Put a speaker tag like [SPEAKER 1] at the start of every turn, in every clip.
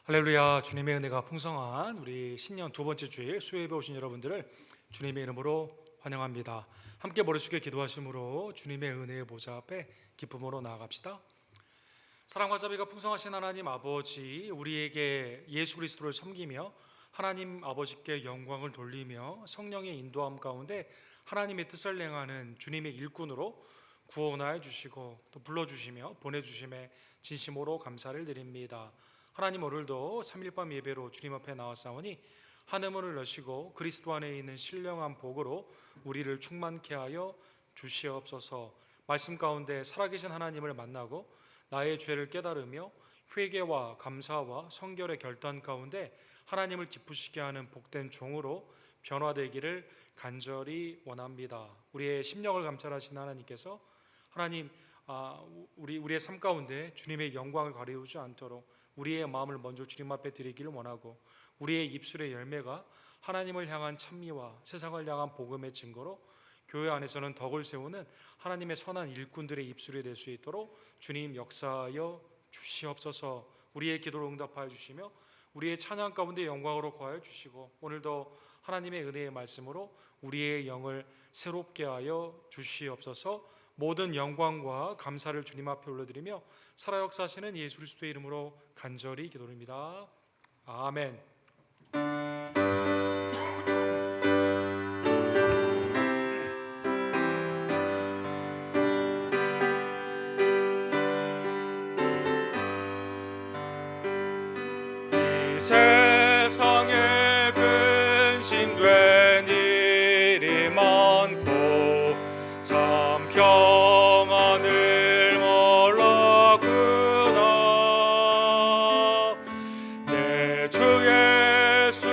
[SPEAKER 1] 할렐루야. 주님의 은혜가 풍성한 우리 신년 두 번째 주일 수요예배 오신 여러분들을 주님의 이름으로 환영합니다. 함께 머리 숙여 기도하심으로 주님의 은혜의 보좌 앞에 기쁨으로 나아갑시다. 사랑과 자비가 풍성하신 하나님 아버지, 우리에게 예수 그리스도를 섬기며 하나님 아버지께 영광을 돌리며 성령의 인도함 가운데 하나님의 뜻을 행하는 주님의 일꾼으로 구원하여 주시고 또 불러주시며 보내주심에 진심으로 감사를 드립니다. 하나님, 오늘도 3일밤 예배로 주님 앞에 나왔사오니 하늘문을 여시고 그리스도 안에 있는 신령한 복으로 우리를 충만케 하여 주시옵소서. 말씀 가운데 살아계신 하나님을 만나고 나의 죄를 깨달으며 회개와 감사와 성결의 결단 가운데 하나님을 기쁘시게 하는 복된 종으로 변화되기를 간절히 원합니다. 우리의 심령을 감찰하신 하나님께서 하나님, 우리의 삶 가운데 주님의 영광을 가리우지 않도록 우리의 마음을 먼저 주님 앞에 드리기를 원하고, 우리의 입술의 열매가 하나님을 향한 찬미와 세상을 향한 복음의 증거로 교회 안에서는 덕을 세우는 하나님의 선한 일꾼들의 입술이 될 수 있도록 주님 역사하여 주시옵소서. 우리의 기도를 응답하여 주시며 우리의 찬양 가운데 영광으로 거하여 주시고, 오늘도 하나님의 은혜의 말씀으로 우리의 영을 새롭게 하여 주시옵소서. 모든 영광과 감사를 주님 앞에 올려드리며 살아 역사하시는 예수 그리스도의 이름으로 간절히 기도드립니다. 아멘. 이 세상에 근심된 일이 많고 참 평안을 몰랐구나. 내 주 예수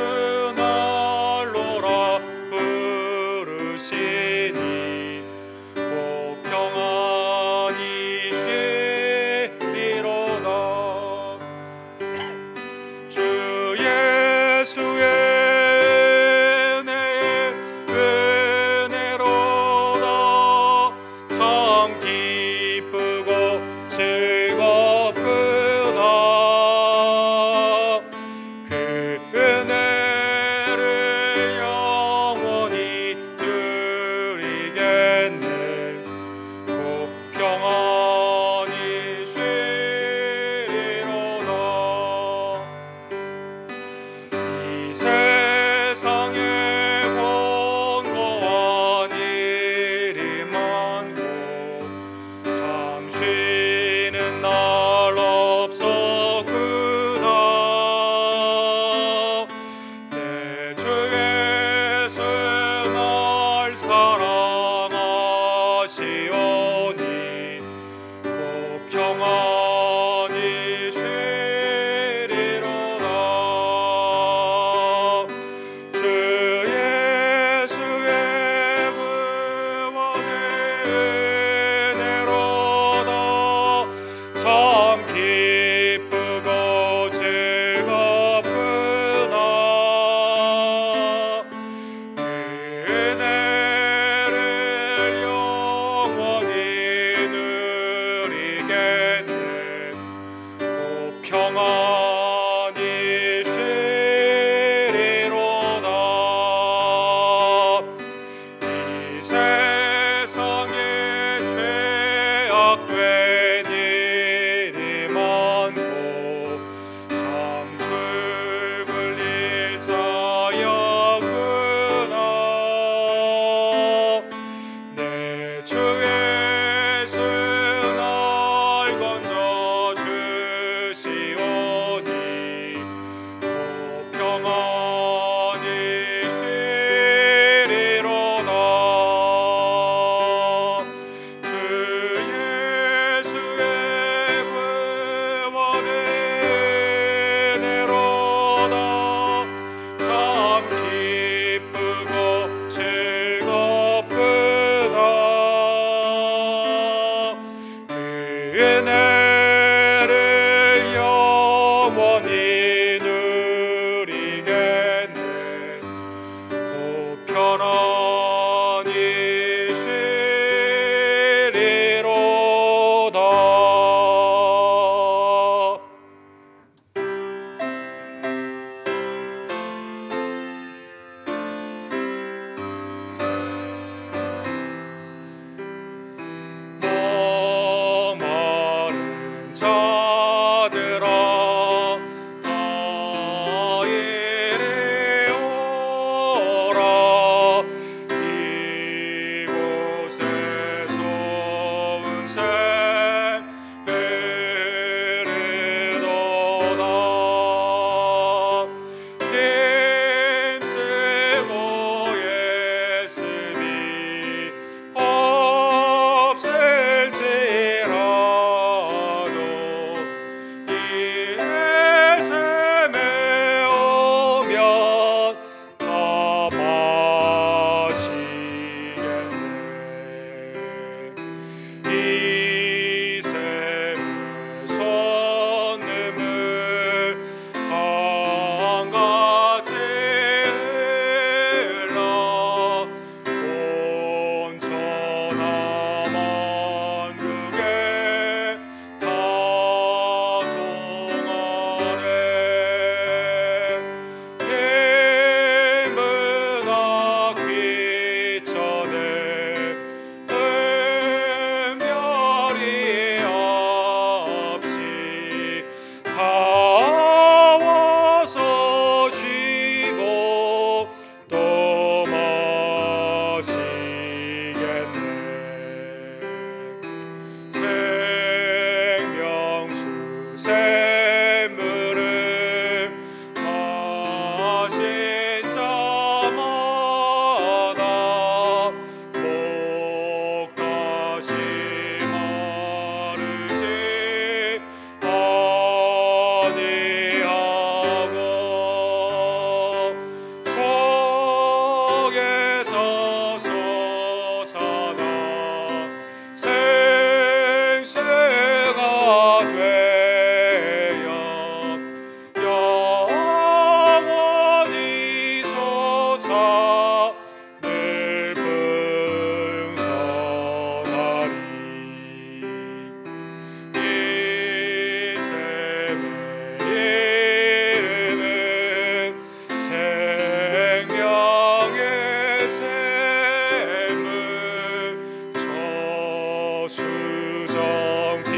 [SPEAKER 1] 수정빛같이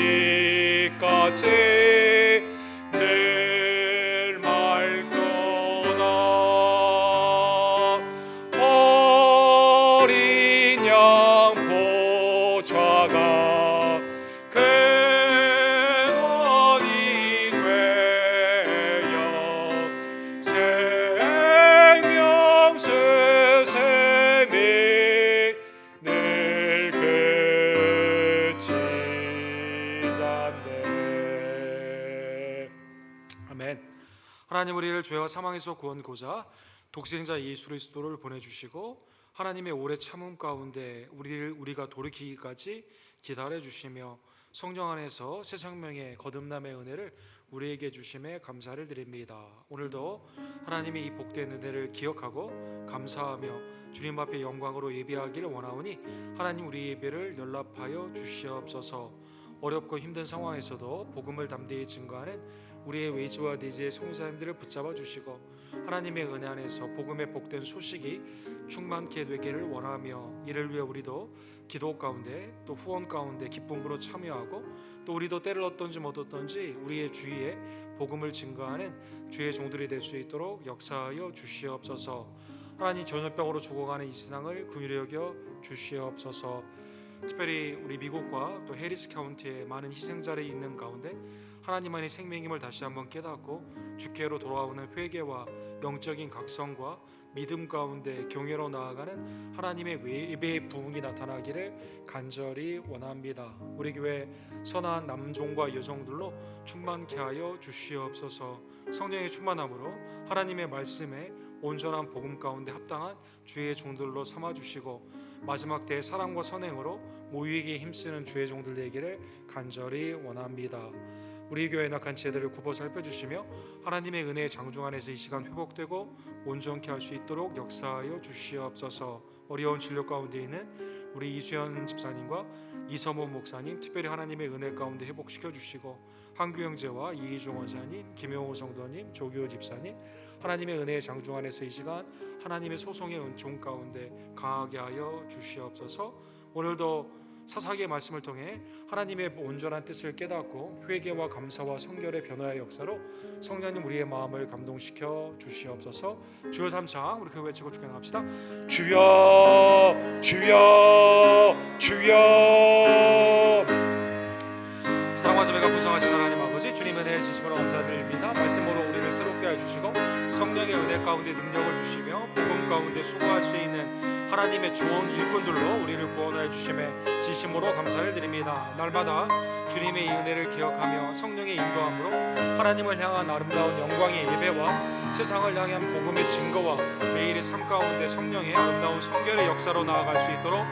[SPEAKER 1] 늘 맑도다. 어린 양 보좌가 근원이 되어 생명수 샘이 늘 그치자네. 아멘. 하나님, 우리를 죄와 사망에서 구원고자 독생자 예수 그리스도를 보내주시고 하나님의 오래 참음 가운데 우리가 돌이키기까지 기다려 주시며 성령 안에서 새 생명의 거듭남의 은혜를 우리에게 주심에 감사를 드립니다. 오늘도 하나님의 이 복된 은혜를 기억하고 감사하며 주님 앞에 영광으로 예배하기를 원하오니 하나님, 우리 예배를 연락하여 주시옵소서. 어렵고 힘든 상황에서도 복음을 담대히 증거하는 우리의 외지와 내지의 성도님들을 붙잡아 주시고 하나님의 은혜 안에서 복음의 복된 소식이 충만케 되기를 원하며, 이를 위해 우리도 기도 가운데 또 후원 가운데 기쁨으로 참여하고, 또 우리도 때를 얻든지 못 얻든지 우리의 주위에 복음을 증거하는 주의 종들이 될 수 있도록 역사하여 주시옵소서. 하나님, 전염병으로 죽어가는 이 세상을 긍휼히 여겨 주시옵소서. 특별히 우리 미국과 또 해리스 카운티에 많은 희생자들이 있는 가운데 하나님만의 생명임을 다시 한번 깨닫고 주께로 돌아오는 회개와 영적인 각성과 믿음 가운데 경외로 나아가는 하나님의 예배의 부흥이 나타나기를 간절히 원합니다. 우리 교회 선한 남종과 여종들로 충만케 하여 주시옵소서. 성령의 충만함으로 하나님의 말씀에 온전한 복음 가운데 합당한 주의 종들로 삼아주시고 마지막 때의 사랑과 선행으로 모이기에 힘쓰는 주의 종들 되기를 간절히 원합니다. 우리 교회 낙한 지혜들을 굽어 살펴주시며 하나님의 은혜의 장중 안에서 이 시간 회복되고 온전케 할 수 있도록 역사하여 주시옵소서. 어려운 진료 가운데 있는 우리 이수연 집사님과 이서모 목사님 특별히 하나님의 은혜 가운데 회복시켜 주시고, 한규 형제와 이희종 원사님, 김용호 성도님, 조규호 집사님 하나님의 은혜의 장중 안에서 이 시간 하나님의 소송의 은총 가운데 강하게 하여 주시옵소서. 오늘도 사사기의 말씀을 통해 하나님의 온전한 뜻을 깨닫고 회개와 감사와 성결의 변화의 역사로 성령님 우리의 마음을 감동시켜 주시옵소서. 주여 삼창 우리 교회 외치고 축원합시다. 주여 주여 주여. 사랑과 자비가 부성하신 하나님 아버지, 주님의 은혜에 진심으로 감사드립니다. 말씀으로 우리를 새롭게 해주시고 성령의 은혜 가운데 능력을 주시며 복음 가운데 수고할 수 있는 하나님의 좋은 일꾼들로 우리를 구원하여 주심에 진심으로 감사를 드립니다. 날마다 주님의 이 은혜를 기억하며 성령의 인도함으로 하나님을 향한 아름다운 영광의 예배와 세상을 향한 복음의 증거와 매일의 삶 가운데 성령의 아름다운 성결의 역사로 나아갈 수 있도록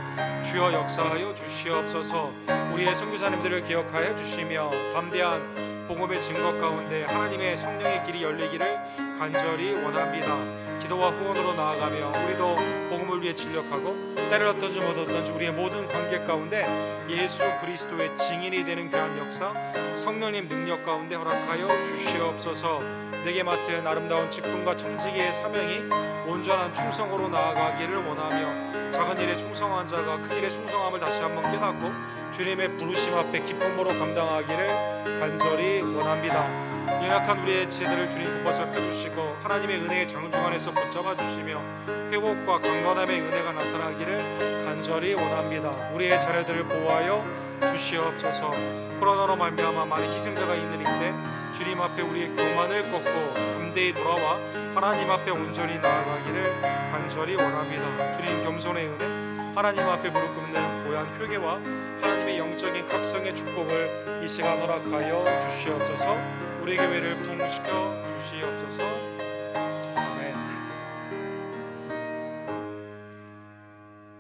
[SPEAKER 1] 주여 역사하여 주시옵소서. 우리의 선교사님들을 기억하여 주시며 담대한 복음의 증거 가운데 하나님의 성령의 길이 열리기를 간절히 원합니다. 기도와 후원으로 나아가며 우리도 복음을 위해 진력하고 때를 얻든지 못 얻든지 우리의 모든 관계 가운데 예수 그리스도의 증인이 되는 귀한 역사, 성령님 능력 가운데 허락하여 주시옵소서. 내게 맡은 아름다운 직분과 청지기의 사명이 온전한 충성으로 나아가기를 원하며 작은 일에 충성한 자가 큰 일에 충성함을 다시 한번 깨닫고 주님의 부르심 앞에 기쁨으로 감당하기를 간절히 원합니다. 연약한 우리의 지혜들을 주님 굽어서 펴주시고 하나님의 은혜의 장중 안에서 붙잡아 주시며 회복과 강건함의 은혜가 나타나기를 간절히 원합니다. 우리의 자녀들을 보호하여 주시옵소서. 코로나로 말미암아 많은 희생자가 있는 이때 주님 앞에 우리의 교만을 꺾고 담대히 돌아와 하나님 앞에 온전히 나아가기를 간절히 원합니다. 주님 겸손의 은혜, 하나님 앞에 무릎 꿇는 고향 회개와 하나님의 영적인 각성의 축복을 이 시간 허락하여 주시옵소서. 우리 교회를 부흥시켜 주시옵소서. 아멘.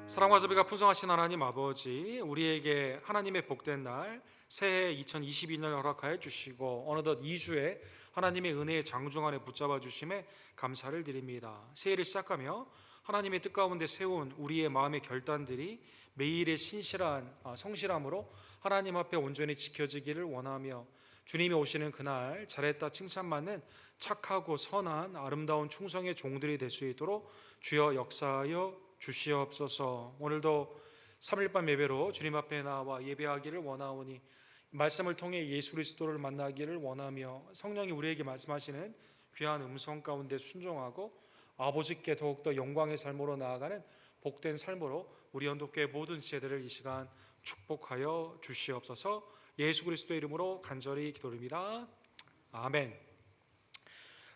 [SPEAKER 1] 사랑과 자비가 풍성하신 하나님 아버지, 우리에게 하나님의 복된 날 새해 2022년을 허락하여 주시고 어느덧 2주에 하나님의 은혜의 장중 안에 붙잡아 주심에 감사를 드립니다. 새해를 시작하며 하나님의 뜻 가운데 세운 우리의 마음의 결단들이 매일의 신실한 성실함으로 하나님 앞에 온전히 지켜지기를 원하며 주님이 오시는 그날 잘했다 칭찬받는 착하고 선한 아름다운 충성의 종들이 될 수 있도록 주여 역사하여 주시옵소서. 오늘도 3일밤 예배로 주님 앞에 나와 예배하기를 원하오니 말씀을 통해 예수 그리스도를 만나기를 원하며 성령이 우리에게 말씀하시는 귀한 음성 가운데 순종하고 아버지께 더욱더 영광의 삶으로 나아가는 복된 삶으로 우리 연도교회 모든 지체들을 이 시간 축복하여 주시옵소서. 예수 그리스도의 이름으로 간절히 기도드립니다. 아멘.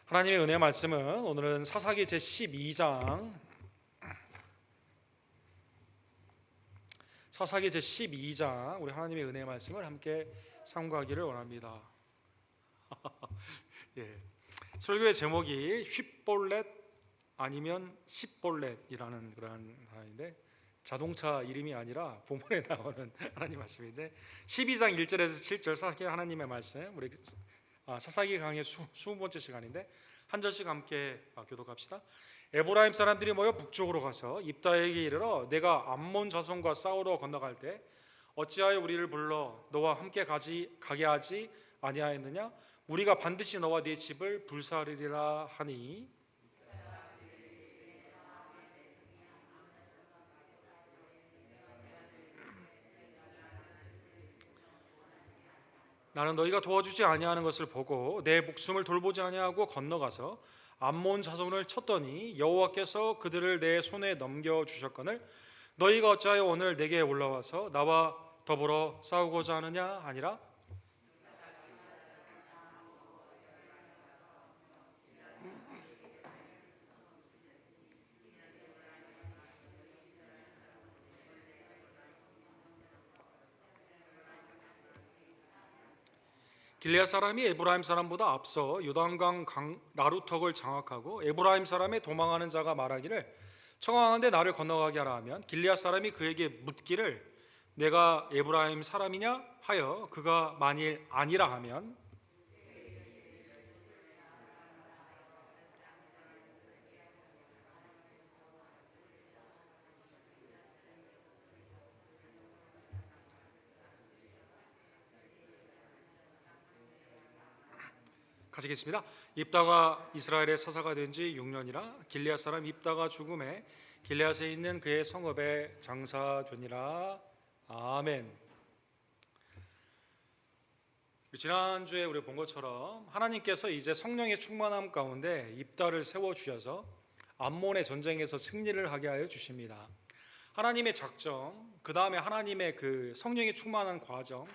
[SPEAKER 1] 하나님의 은혜의 말씀은 오늘은 사사기 제12장 우리 하나님의 은혜의 말씀을 함께 sam가하기를 원합니다. 예. 설교의 제목이 쉿볼렛 아니면 십볼렛이라는 그런 하나인데, 자동차 이름이 아니라 본문에 나오는 하나님 말씀인데, 12장 1절에서 7절 사사기 하나님의 말씀, 우리 사사기 강의 20번째 시간인데 한 절씩 함께 교독합시다. 에브라임 사람들이 모여 북쪽으로 가서 입다에게 이르러 내가 암몬 자손과 싸우러 건너갈 때 어찌하여 우리를 불러 너와 함께 가게 하지 아니하였느냐? 우리가 반드시 너와 네 집을 불사르리라 하니, 나는 너희가 도와주지 아니하는 것을 보고 내 목숨을 돌보지 아니하고 건너가서 암몬 자손을 쳤더니 여호와께서 그들을 내 손에 넘겨 주셨거늘 너희가 어찌하여 오늘 내게 올라와서 나와 더불어 싸우고자 하느냐 하니라. 길레아 사람이 에브라임 사람보다 앞서 요단강 나루턱을 장악하고 에브라임 사람의 도망하는 자가 말하기를 청하건대 나를 건너가게 하라 하면 길레아 사람이 그에게 묻기를 내가 에브라임 사람이냐 하여 그가 만일 아니라 하면 가지겠습니다. 입다가 이스라엘의 사사가 된 지 6년이라 길레아 사람 입다가 죽음에 길레앗에 있는 그의 성읍에 장사되니라. 아멘. 지난주에 우리 본 것처럼 하나님께서 이제 성령의 충만함 가운데 입다를 세워주셔서 암몬의 전쟁에서 승리를 하게 하여 주십니다. 하나님의 작정, 그 다음에 하나님의 그 성령의 충만한 과정,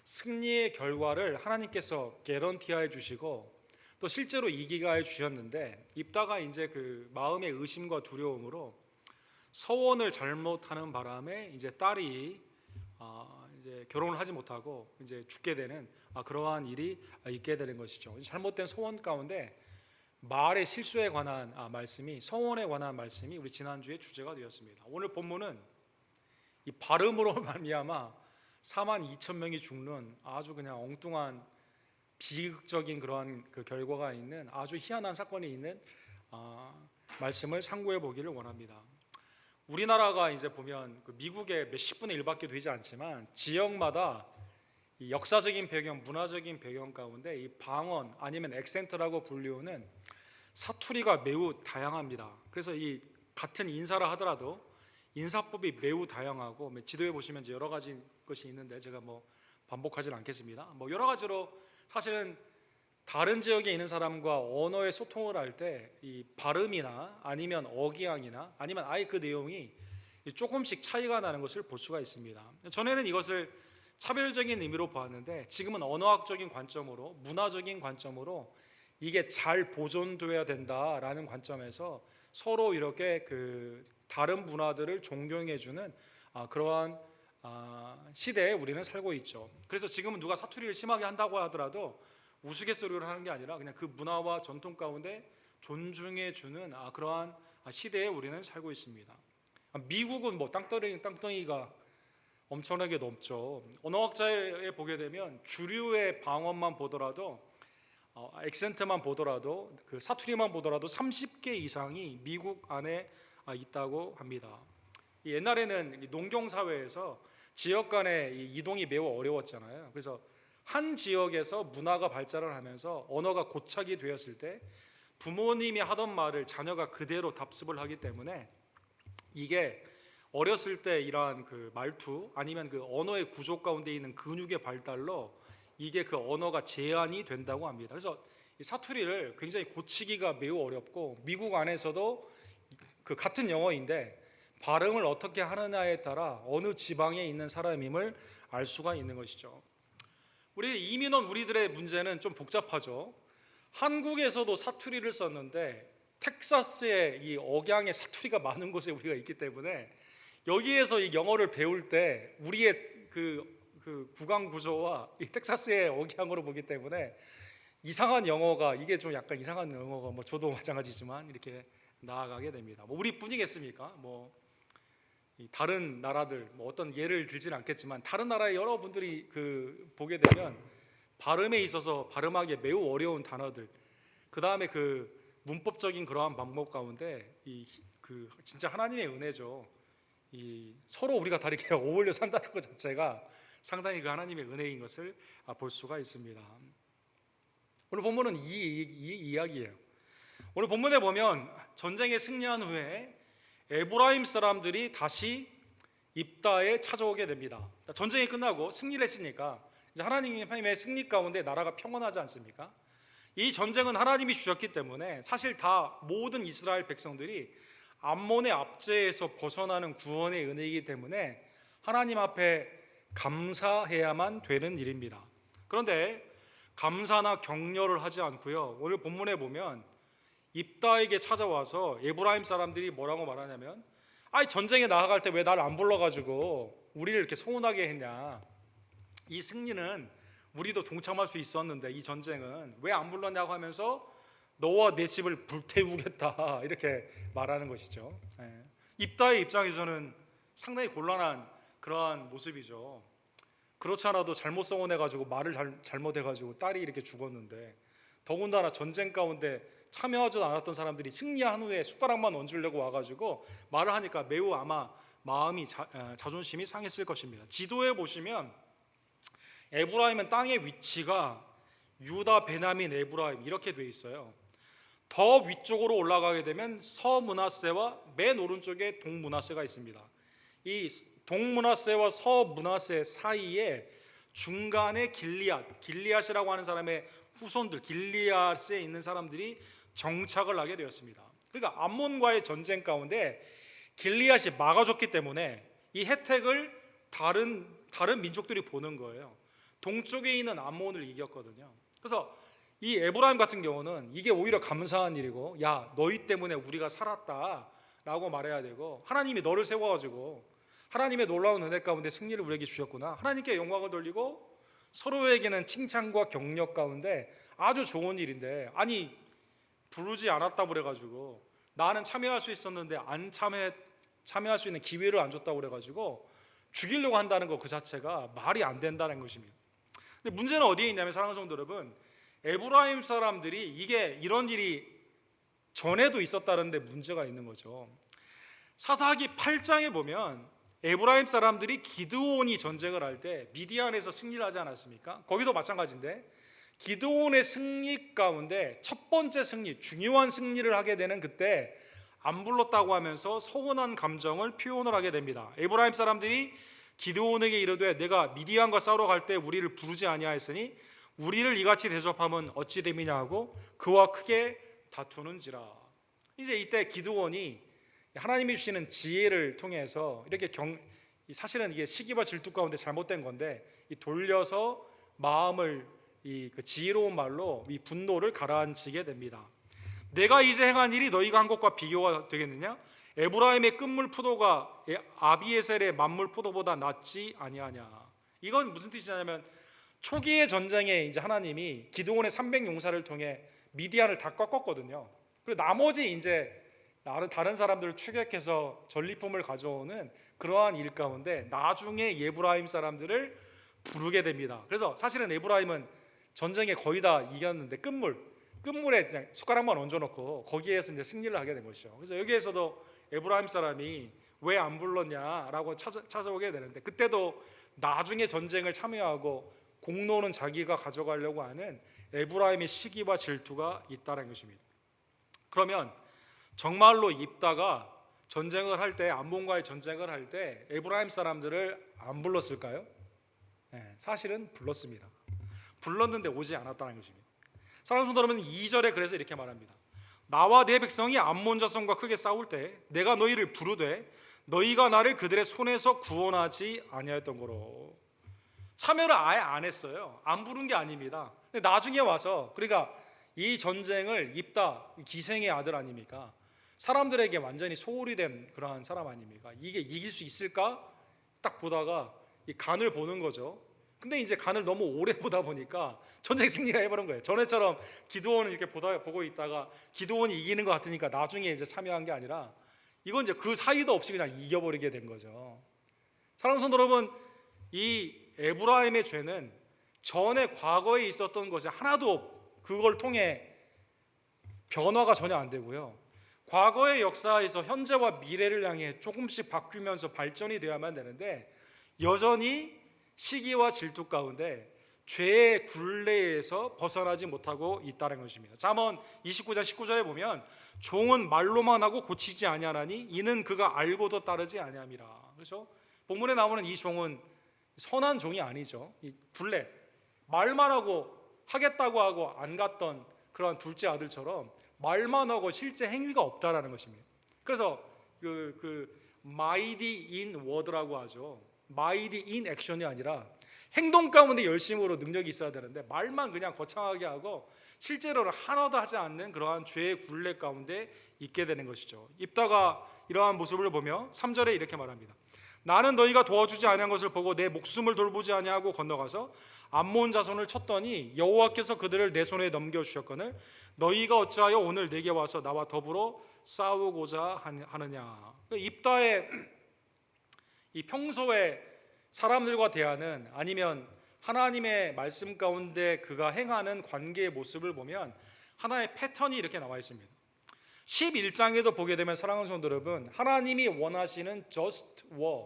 [SPEAKER 1] 승리의 결과를 하나님께서 개런티하여 주시고 또 실제로 이기게 하여 주셨는데, 입다가 이제 그 마음의 의심과 두려움으로 서원을 잘못하는 바람에 이제 딸이 이제 결혼을 하지 못하고 이제 죽게 되는 그러한 일이 있게 되는 것이죠. 잘못된 소원 가운데 말의 실수에 관한 말씀이, 서원에 관한 말씀이 우리 지난주에 주제가 되었습니다. 오늘 본문은 이 발음으로 말미암아 42,000명이 죽는 아주 그냥 엉뚱한 비극적인 그러한 그 결과가 있는 아주 희한한 사건이 있는 말씀을 상고해 보기를 원합니다. 우리나라가 이제 보면 그 미국의 몇십분의 1밖에 되지 않지만 지역마다 이 역사적인 배경, 문화적인 배경 가운데 이 방언 아니면 액센트라고 불리우는 사투리가 매우 다양합니다. 그래서 이 같은 인사를 하더라도 인사법이 매우 다양하고, 지도에 보시면 여러 가지 것이 있는데 제가 반복하지는 않겠습니다. 여러 가지로 사실은 다른 지역에 있는 사람과 언어의 소통을 할 때 이 발음이나 아니면 억양이나 아니면 아예 그 내용이 조금씩 차이가 나는 것을 볼 수가 있습니다. 전에는 이것을 차별적인 의미로 보았는데 지금은 언어학적인 관점으로, 문화적인 관점으로 이게 잘 보존되어야 된다라는 관점에서 서로 이렇게 그 다른 문화들을 존경해주는 그러한 시대에 우리는 살고 있죠. 그래서 지금은 누가 사투리를 심하게 한다고 하더라도 우스갯소리를 하는 게 아니라 그냥 그 문화와 전통 가운데 존중해주는 그러한 시대에 우리는 살고 있습니다. 미국은 땅덩이가 엄청나게 높죠. 언어학자에 보게 되면 주류의 방언만 보더라도 액센트만 보더라도 그 사투리만 보더라도 30개 이상이 미국 안에 있다고 합니다. 옛날에는 농경 사회에서 지역 간의 이동이 매우 어려웠잖아요. 그래서 한 지역에서 문화가 발달을 하면서 언어가 고착이 되었을 때 부모님이 하던 말을 자녀가 그대로 답습을 하기 때문에 이게 어렸을 때 이러한 그 말투 아니면 그 언어의 구조 가운데 있는 근육의 발달로 이게 그 언어가 제한이 된다고 합니다. 그래서 이 사투리를 굉장히 고치기가 매우 어렵고 미국 안에서도 그 같은 영어인데 발음을 어떻게 하느냐에 따라 어느 지방에 있는 사람임을 알 수가 있는 것이죠. 우리 이민 온 우리들의 문제는 좀 복잡하죠. 한국에서도 사투리를 썼는데 텍사스에 이 억양의 사투리가 많은 곳에 우리가 있기 때문에 여기에서 이 영어를 배울 때 우리의 그 구강 구조와 이 텍사스의 억양으로 보기 때문에 이상한 영어가 이게 좀 약간 이상한 영어가 뭐 저도 마찬가지지만 이렇게 나아가게 됩니다. 뭐 우리뿐이겠습니까? 이 다른 나라들 뭐 어떤 예를 들지는 않겠지만 다른 나라의 여러분들이 그 보게 되면 발음에 있어서 발음하기 매우 어려운 단어들, 그 다음에 그 문법적인 그러한 방법 가운데 그 진짜 하나님의 은혜죠. 이 서로 우리가 다르게 어울려 산다는 것 자체가 상당히 그 하나님의 은혜인 것을 볼 수가 있습니다. 오늘 본문은 이 이야기예요. 오늘 본문에 보면 전쟁에 승리한 후에 에브라임 사람들이 다시 입다에 찾아오게 됩니다. 전쟁이 끝나고 승리를 했으니까 이제 하나님의 승리 가운데 나라가 평온하지 않습니까? 이 전쟁은 하나님이 주셨기 때문에 사실 다 모든 이스라엘 백성들이 암몬의 압제에서 벗어나는 구원의 은혜이기 때문에 하나님 앞에 감사해야만 되는 일입니다. 그런데 감사나 격려를 하지 않고요, 오늘 본문에 보면 입다에게 찾아와서 에브라임 사람들이 뭐라고 말하냐면 전쟁에 나아갈 때 왜 나를 안 불러가지고 우리를 이렇게 서운하게 했냐, 이 승리는 우리도 동참할 수 있었는데 이 전쟁은 왜 안 불렀냐고 하면서 너와 내 집을 불태우겠다 이렇게 말하는 것이죠. 입다의 입장에서는 상당히 곤란한 그러한 모습이죠. 그렇지 않아도 잘못 서운해가지고 말을 잘못해가지고 딸이 이렇게 죽었는데, 더군다나 전쟁 가운데 참여하지 않았던 사람들이 승리한 후에 숟가락만 얹으려고 와가지고 말을 하니까 매우 아마 마음이 자존심이 상했을 것입니다. 지도에 보시면 에브라임은 땅의 위치가 유다 베냐민 에브라임 이렇게 돼 있어요. 더 위쪽으로 올라가게 되면 서므낫세와 맨 오른쪽에 동므낫세가 있습니다. 이 동므낫세와 서므낫세 사이에 중간에 길리앗이라고 하는 사람의 후손들, 길리앗에 있는 사람들이 정착을 하게 되었습니다. 그러니까 암몬과의 전쟁 가운데 길리앗이 막아줬기 때문에 이 혜택을 다른 민족들이 보는 거예요. 동쪽에 있는 암몬을 이겼거든요. 그래서 이 에브라임 같은 경우는 이게 오히려 감사한 일이고, 야 너희 때문에 우리가 살았다라고 말해야 되고, 하나님이 너를 세워가지고 하나님의 놀라운 은혜 가운데 승리를 우리에게 주셨구나, 하나님께 영광을 돌리고 서로에게는 칭찬과 격려 가운데 아주 좋은 일인데, 부르지 않았다고 그래가지고 나는 참여할 수 있었는데 안 참여할 수 있는 기회를 안 줬다고 그래가지고 죽이려고 한다는 것 그 자체가 말이 안 된다는 것입니다. 근데 문제는 어디에 있냐면, 사랑하는 성도 여러분, 에브라임 사람들이 이런 일이 전에도 있었다는데 문제가 있는 거죠. 사사기 8장에 보면 에브라임 사람들이 기드온이 전쟁을 할 때 미디안에서 승리를 하지 않았습니까? 거기도 마찬가지인데 기드온의 승리 가운데 첫 번째 승리, 중요한 승리를 하게 되는 그때 안 불렀다고 하면서 서운한 감정을 표현을 하게 됩니다. 에브라임 사람들이 기드온에게 이르되 내가 미디안과 싸우러 갈 때 우리를 부르지 아니하였으니 우리를 이같이 대접함은 어찌 됨이냐 하고 그와 크게 다투는지라. 이제 이때 기드온이 하나님이 주시는 지혜를 통해서 이렇게 사실은 이게 시기와 질투 가운데 잘못된 건데 돌려서 마음을 그 지혜로운 말로 이 분노를 가라앉히게 됩니다. 내가 이제 행한 일이 너희가 한 것과 비교가 되겠느냐? 에브라임의 끝물 포도가 아비에셀의 만물 포도보다 낫지 아니하냐. 이건 무슨 뜻이냐면, 초기의 전쟁에 이제 하나님이 기드온의 300용사를 통해 미디안을 다 꺾었거든요. 그리고 나머지 이제 다른 사람들을 추격해서 전리품을 가져오는 그러한 일 가운데 나중에 에브라임 사람들을 부르게 됩니다. 그래서 사실은 에브라임은 전쟁에 거의 다 이겼는데 끝물에 그냥 숟가락만 얹어놓고 거기에서 이제 승리를 하게 된 것이죠. 그래서 여기에서도 에브라임 사람이 왜 안 불렀냐라고 찾아오게 되는데, 그때도 나중에 전쟁을 참여하고 공로는 자기가 가져가려고 하는 에브라임의 시기와 질투가 있다는 것입니다. 그러면 정말로 입다가 전쟁을 할 때, 암몬과의 전쟁을 할 때 에브라임 사람들을 안 불렀을까요? 네, 사실은 불렀습니다. 불렀는데 오지 않았다는 것입니다. 사랑하는 성도 여러분, 2절에 그래서 이렇게 말합니다. 나와 내 백성이 암몬 자손과 크게 싸울 때 내가 너희를 부르되 너희가 나를 그들의 손에서 구원하지 아니하였던 거로. 참여를 아예 안 했어요. 안 부른 게 아닙니다. 근데 나중에 와서, 그러니까 이 전쟁을 입다, 기생의 아들 아닙니까? 사람들에게 완전히 소홀히 된 그러한 사람 아닙니까? 이게 이길 수 있을까? 딱 보다가 이 간을 보는 거죠. 근데 이제 간을 너무 오래 보다 보니까 전쟁 승리가 해버린 거예요. 전에처럼 기드온을 이렇게 보고 있다가 기드온이 이기는 것 같으니까 나중에 이제 참여한 게 아니라 이건 이제 그 사이도 없이 그냥 이겨버리게 된 거죠. 사랑하는 성도 여러분, 이 에브라임의 죄는 전에 과거에 있었던 것이 하나도 그걸 통해 변화가 전혀 안 되고요. 과거의 역사에서 현재와 미래를 향해 조금씩 바뀌면서 발전이 되어야만 되는데 여전히 시기와 질투 가운데 죄의 굴레에서 벗어나지 못하고 있다는 것입니다. 잠언 29장 19절에 보면 종은 말로만 하고 고치지 아니하나니 이는 그가 알고도 따르지 아니함이라. 그렇죠? 본문에 나오는 이 종은 선한 종이 아니죠. 이 굴레, 말만 하고 하겠다고 하고 안 갔던 그런 둘째 아들처럼 말만 하고 실제 행위가 없다라는 것입니다. 그래서 mighty in word라고 하죠. mighty in action이 아니라 행동 가운데 열심으로 능력이 있어야 되는데 말만 그냥 거창하게 하고 실제로는 하나도 하지 않는 그러한 죄의 굴레 가운데 있게 되는 것이죠. 입다가 이러한 모습을 보며 3절에 이렇게 말합니다. 나는 너희가 도와주지 아니한 것을 보고 내 목숨을 돌보지 아니하고 건너가서 암몬 자손을 쳤더니 여호와께서 그들을 내 손에 넘겨주셨거늘 너희가 어찌하여 오늘 내게 와서 나와 더불어 싸우고자 하느냐. 입다의 이 평소에 사람들과 대하는, 아니면 하나님의 말씀 가운데 그가 행하는 관계의 모습을 보면 하나의 패턴이 이렇게 나와 있습니다. 11장에도 보게 되면 사랑하는 성도 여러분, 하나님이 원하시는 just war,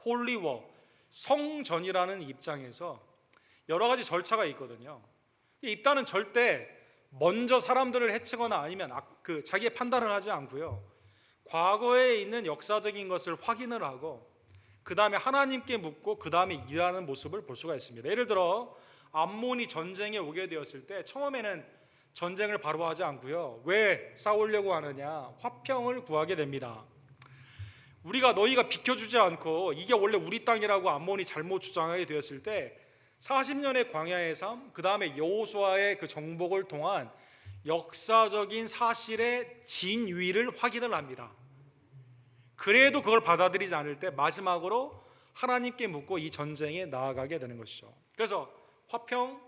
[SPEAKER 1] holy war, 성전이라는 입장에서 여러 가지 절차가 있거든요. 입다는 절대 먼저 사람들을 해치거나 아니면 자기의 판단을 하지 않고요, 과거에 있는 역사적인 것을 확인을 하고 그 다음에 하나님께 묻고 그 다음에 일하는 모습을 볼 수가 있습니다. 예를 들어 암몬이 전쟁에 오게 되었을 때 처음에는 전쟁을 바로 하지 않고요, 왜 싸우려고 하느냐, 화평을 구하게 됩니다. 너희가 비켜주지 않고 이게 원래 우리 땅이라고 암몬이 잘못 주장하게 되었을 때 40년의 광야의 삶, 그 다음에 여호수아의 그 정복을 통한 역사적인 사실의 진위를 확인을 합니다. 그래도 그걸 받아들이지 않을 때 마지막으로 하나님께 묻고 이 전쟁에 나아가게 되는 것이죠. 그래서 화평,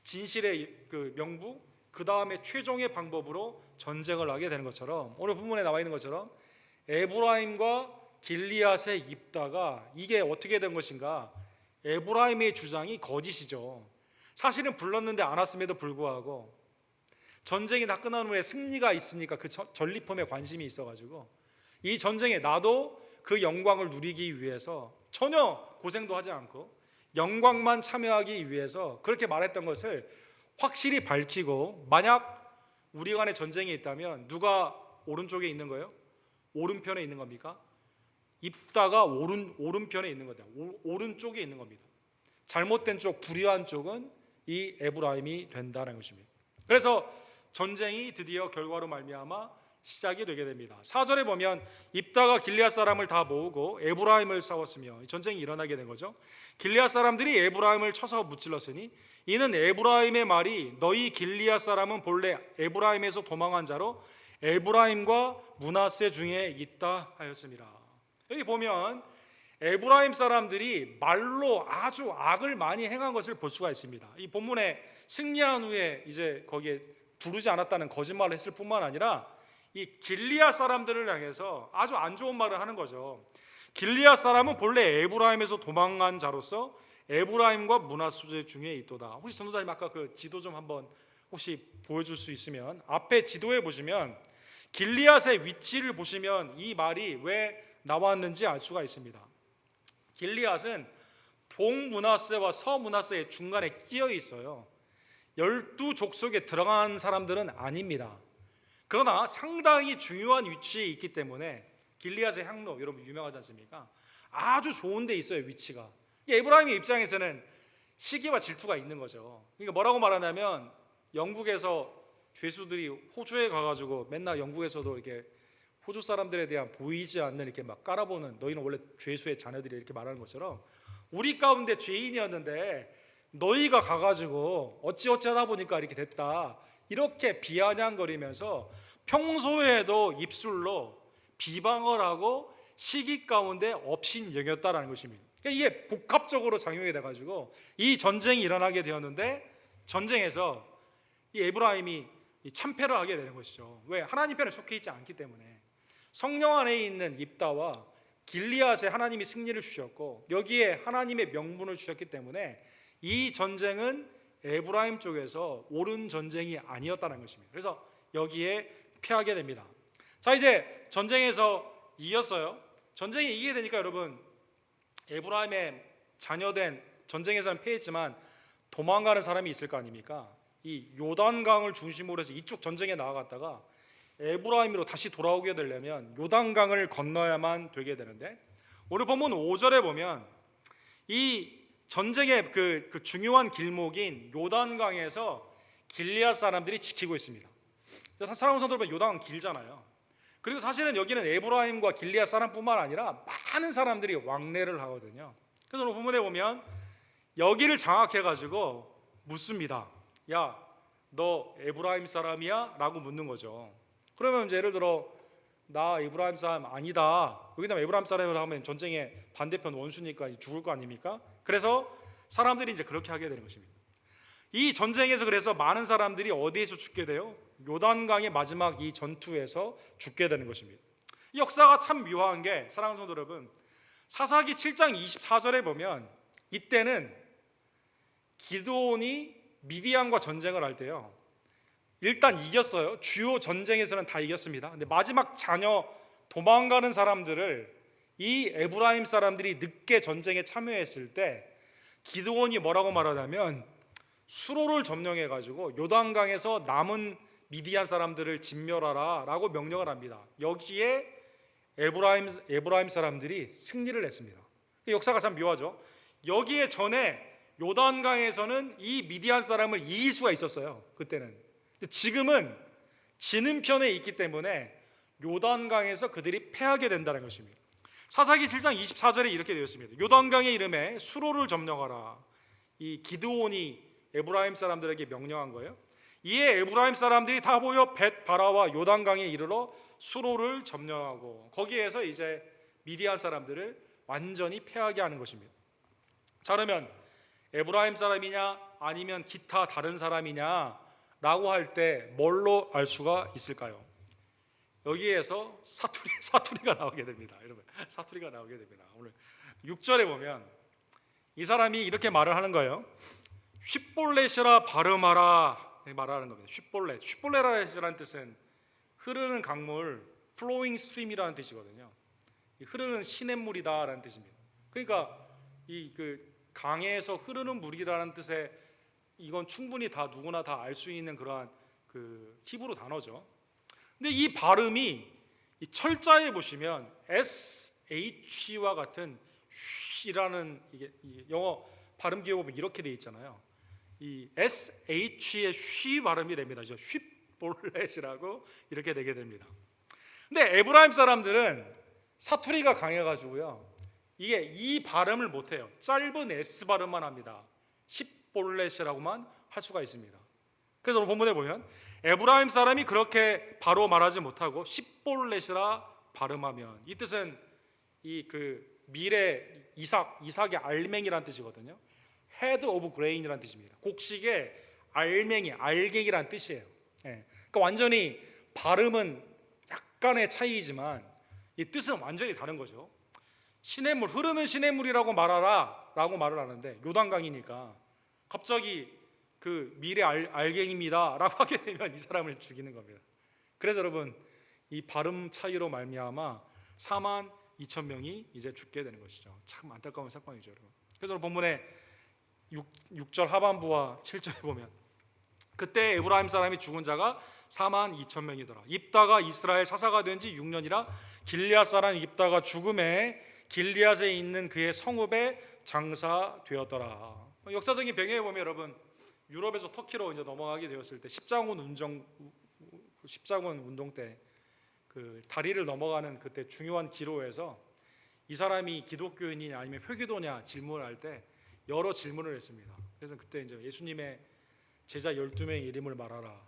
[SPEAKER 1] 진실의 그 명부, 그 다음에 최종의 방법으로 전쟁을 하게 되는 것처럼 오늘 본문에 나와 있는 것처럼 에브라임과 길리앗의 입다가 이게 어떻게 된 것인가? 에브라임의 주장이 거짓이죠. 사실은 불렀는데 안 왔음에도 불구하고 전쟁이 다 끝난 후에 승리가 있으니까 그 전리품에 관심이 있어가지고 이 전쟁에 나도 그 영광을 누리기 위해서 전혀 고생도 하지 않고 영광만 참여하기 위해서 그렇게 말했던 것을 확실히 밝히고, 만약 우리 간에 전쟁이 있다면 누가 오른쪽에 있는 거예요? 오른편에 있는 겁니까? 입다가 오른편에 있는 거다. 오른쪽에 있는 겁니다. 잘못된 쪽, 불의한 쪽은 이 에브라임이 된다는 것입니다. 그래서 전쟁이 드디어 결과로 말미암아 시작이 되게 됩니다. 4절에 보면 입다가 길리앗 사람을 다 모으고 에브라임을 싸웠으며 전쟁이 일어나게 된 거죠. 길리앗 사람들이 에브라임을 쳐서 무찔렀으니 이는 에브라임의 말이 너희 길리앗 사람은 본래 에브라임에서 도망한 자로 에브라임과 므낫세 중에 있다 하였습니다. 여기 보면 에브라임 사람들이 말로 아주 악을 많이 행한 것을 볼 수가 있습니다. 이 본문에 승리한 후에 이제 거기에 부르지 않았다는 거짓말을 했을 뿐만 아니라 이 길리앗 사람들을 향해서 아주 안 좋은 말을 하는 거죠. 길리앗 사람은 본래 에브라임에서 도망한 자로서 에브라임과 므낫세 중에 있도다. 혹시 전도사님 아까 그 지도 좀 한번 혹시 보여줄 수 있으면, 앞에 지도에 보시면 길리앗의 위치를 보시면 이 말이 왜 나왔는지 알 수가 있습니다. 길리앗은 동므낫세와 서므낫세의 중간에 끼어 있어요. 12족 속에 들어간 사람들은 아닙니다. 그러나 상당히 중요한 위치에 있기 때문에 길리앗의 향로, 여러분 유명하지 않습니까? 아주 좋은 데 있어요, 위치가. 에브라임의 입장에서는 시기와 질투가 있는 거죠. 그러니까 뭐라고 말하냐면, 영국에서 죄수들이 호주에 가가지고 맨날 영국에서도 이렇게 호주 사람들에 대한 보이지 않는 이렇게 막 깔아보는, 너희는 원래 죄수의 자녀들이 이렇게 말하는 것처럼, 우리 가운데 죄인이었는데 너희가 가가지고 어찌어찌하다 보니까 이렇게 됐다, 이렇게 비아냥거리면서 평소에도 입술로 비방을 하고 시기 가운데 업신여겼다라는 것입니다. 그러니까 이게 복합적으로 작용이 돼가지고 이 전쟁이 일어나게 되었는데, 전쟁에서 이 에브라임이 참패를 하게 되는 것이죠. 왜? 하나님 편에 속해 있지 않기 때문에. 성령 안에 있는 입다와 길리앗에 하나님이 승리를 주셨고, 여기에 하나님의 명분을 주셨기 때문에 이 전쟁은 에브라임 쪽에서 옳은 전쟁이 아니었다는 것입니다. 그래서 여기에 패하게 됩니다. 자, 이제 전쟁에서 이겼어요. 전쟁이 이기게 되니까 여러분, 에브라임의 자녀된, 전쟁에서는 패했지만 도망가는 사람이 있을 거 아닙니까? 이 요단강을 중심으로 해서 이쪽 전쟁에 나아갔다가 에브라임으로 다시 돌아오게 되려면 요단강을 건너야만 되게 되는데, 오늘 본문 5절에 보면 이 전쟁의 그 중요한 길목인 요단강에서 길리앗 사람들이 지키고 있습니다. 사랑하는 성도 여러분, 요단강 길잖아요. 그리고 사실은 여기는 에브라임과 길리앗 사람뿐만 아니라 많은 사람들이 왕래를 하거든요. 그래서 오늘 본문에 보면 여기를 장악해가지고 묻습니다. 야, 너 에브라임 사람이야? 라고 묻는 거죠. 그러면 이제 예를 들어, 나 에브라임 사람 아니다, 여기다 에브라임 사람이라고 하면 전쟁의 반대편 원수니까 죽을 거 아닙니까? 그래서 사람들이 이제 그렇게 하게 되는 것입니다. 이 전쟁에서 그래서 많은 사람들이 어디에서 죽게 돼요? 요단강의 마지막 이 전투에서 죽게 되는 것입니다. 이 역사가 참 묘한 게, 사랑하는 성도 여러분, 사사기 7장 24절에 보면 이때는 기드온이 미디안과 전쟁을 할 때요, 일단 이겼어요. 주요 전쟁에서는 다 이겼습니다. 근데 마지막 자녀 도망가는 사람들을 이 에브라임 사람들이 늦게 전쟁에 참여했을 때 기드온이 뭐라고 말하냐면, 수로를 점령해 가지고 요단강에서 남은 미디안 사람들을 진멸하라 라고 명령을 합니다. 여기에 에브라임 사람들이 승리를 했습니다. 역사가 참 묘하죠. 여기에 전에 요단강에서는 이 미디안 사람을 이길 수가 있었어요, 그때는. 지금은 지는 편에 있기 때문에 요단강에서 그들이 패하게 된다는 것입니다. 사사기 7장 24절에 이렇게 되어 있습니다. 요단강의 이름에 수로를 점령하라. 이 기드온이 에브라임 사람들에게 명령한 거예요. 이에 에브라임 사람들이 다 모여 벳바라와 요단강에 이르러 수로를 점령하고, 거기에서 이제 미디안 사람들을 완전히 패하게 하는 것입니다. 자, 그러면 에브라임 사람이냐 아니면 기타 다른 사람이냐 라고 할 때 뭘로 알 수가 있을까요? 여기에서 사투리가 나오게 됩니다. 여러분, 사투리가 나오게 됩니다. 오늘 6절에 보면 이 사람이 이렇게 말을 하는 거예요. 쉿볼렛이라 발음하라 말하는 겁니다. 쉿볼렛이라는 뜻은 흐르는 강물, flowing stream이라는 뜻이거든요. 흐르는 시냇물이다라는 뜻입니다. 그러니까 이 강에서 흐르는 물이라는 뜻의, 이건 충분히 다 누구나 다 알 수 있는 그러한 히브리 단어죠. 근데 이 발음이 이 철자에 보시면 SH와 같은 쉬라는, 이게 영어 발음 기호 보면 이렇게 돼 있잖아요. 이 SH의 쉬 발음이 됩니다. 쉿볼렛이라고 이렇게 되게 됩니다. 근데 에브라임 사람들은 사투리가 강해가지고요, 이게 이 발음을 못해요. 짧은 S 발음만 합니다. 쉿볼렛이라고만 할 수가 있습니다. 그래서 오늘 본문에 보면 에브라임 사람이 그렇게 바로 말하지 못하고 쉿볼렛이라 발음하면, 이 뜻은 이 미래 이삭의 알맹이라는 뜻이거든요. head of grain이라는 뜻입니다. 곡식의 알맹이, 알갱이라는 뜻이에요. 그러니까 완전히 발음은 약간의 차이지만 이 뜻은 완전히 다른 거죠. 시냇물, 흐르는 시냇물이라고 말하라 라고 말을 하는데, 요단강이니까 갑자기 미래 알갱입니다 라고 하게 되면 이 사람을 죽이는 겁니다. 그래서 여러분, 이 발음 차이로 말미암아 4만 2천 명이 이제 죽게 되는 것이죠. 참 안타까운 사건이죠, 여러분. 그래서 본문에 6절 하반부와 7절에 보면 그때 에브라임 사람이 죽은 자가 4만 2천 명이더라. 입다가 이스라엘 사사가 된 지 6년이라 길리앗 사람 입다가 죽음에 길리앗에 있는 그의 성읍에 장사되었더라. 역사적인 배경에 보면 여러분, 유럽에서 터키로 이제 넘어가게 되었을 때 십자군 운동 때 그 다리를 넘어가는 그때 중요한 기로에서 이 사람이 기독교인이냐 아니면 회교도냐 질문을 할 때 여러 질문을 했습니다. 그래서 그때 이제 예수님의 제자 12명의 이름을 말하라,